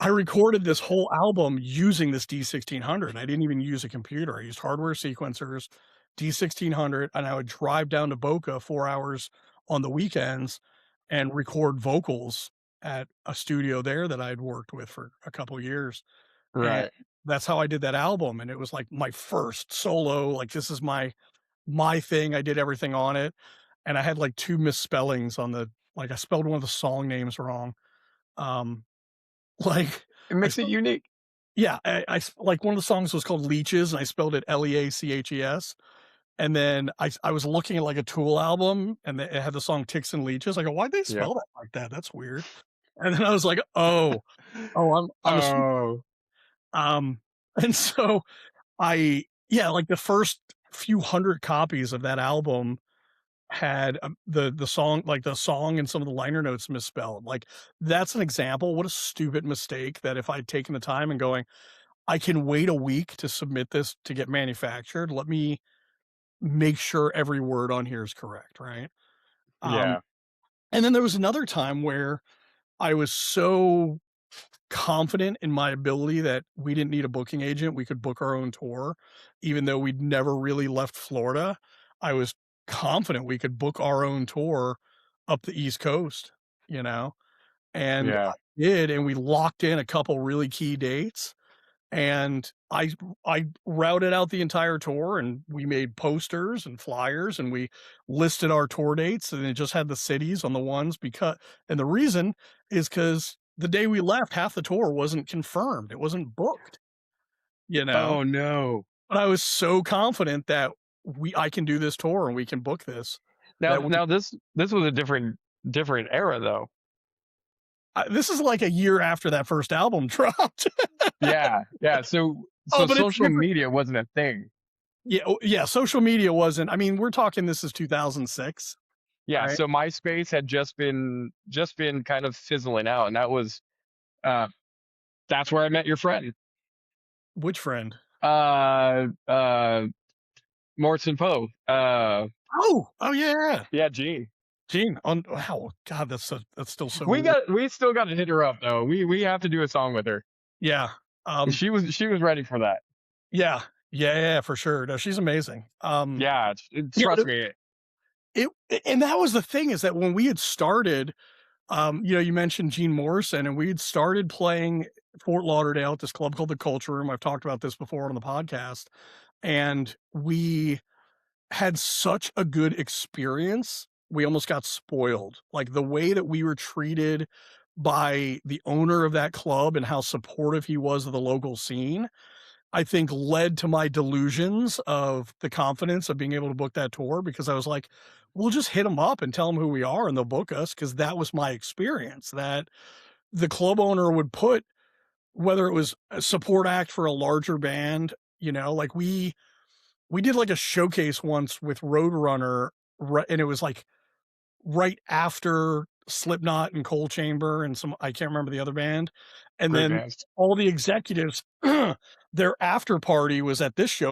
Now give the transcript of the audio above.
I recorded this whole album using this D1600. I didn't even use a computer. I used hardware sequencers, D1600, and I would drive down to Boca 4 hours on the weekends and record vocals at a studio there that I'd worked with for a couple of years, and Right. that's how I did that album, and it was, like, my first solo, like, this is my thing, I did everything on it, and I had, like, 2 misspellings on the like, I spelled one of the song names wrong, um, like, It I makes it spelled unique. yeah, like, one of the songs was called Leeches, and I spelled it Leaches, and then I was looking at, like, a Tool album, and it had the song Ticks and Leeches, I go, "Why'd they Yeah. spell that like that? That's weird." And then I was like, "Oh, I'm a stupid." Oh, Um, and so I yeah, like, the first few hundred copies of that album had, the song and some of the liner notes misspelled, like, that's an example, what a stupid mistake that if I'd taken the time and going, "I can wait a week to submit this to get manufactured, let me make sure every word on here is correct," right? Um, yeah. and then there was another time where I was so confident in my ability that we didn't need a booking agent, we could book our own tour, even though we'd never really left Florida. I was confident we could book our own tour up the East Coast, you know, and I Yeah. did, and we locked in a couple really key dates, and I routed out the entire tour, and we made posters and flyers, and we listed our tour dates, and it just had the cities on the ones because and the reason is because the day we left, half the tour wasn't confirmed, it wasn't booked, you know? Oh, no. But I was so confident that I can do this tour and we can book this, that we Now this was a different era, though. this is like a year after that first album dropped. Yeah, yeah, so Oh, but it's social different. media wasn't a thing. Yeah, yeah, social media wasn't I mean, we're talking this is 2006, Yeah, right? so MySpace had just been kind of fizzling out, and uh, that's where I met your friend, Which friend? uh, uh, Morrison Poe. Oh, yeah, yeah. Yeah, Gene. Gene, on wow, God, that's still so We weird. got we still got to hit her up though. We have to do a song with her. Yeah, um, She was ready for that. yeah, yeah, for sure. No, she's amazing. Yeah, Yeah, but trust me. and that was the thing is that when we had started, you mentioned Gene Morrison, and we had started playing Fort Lauderdale at this club called the Culture Room. I've talked about this before on the podcast, and we had such a good experience, we almost got spoiled. Like, the way that we were treated by the owner of that club and how supportive he was of the local scene, I think led to my delusions of the confidence of being able to book that tour because I was like, "We'll just hit them up and tell them who we are, and they'll book us." Because that was my experience, that the club owner would put whether it was a support act for a larger band, like we did, like, a showcase once with Roadrunner, and it was, like, right after Slipknot and Coal Chamber and some I can't remember the other band, and Great then bands. all the executives, their after party was at this show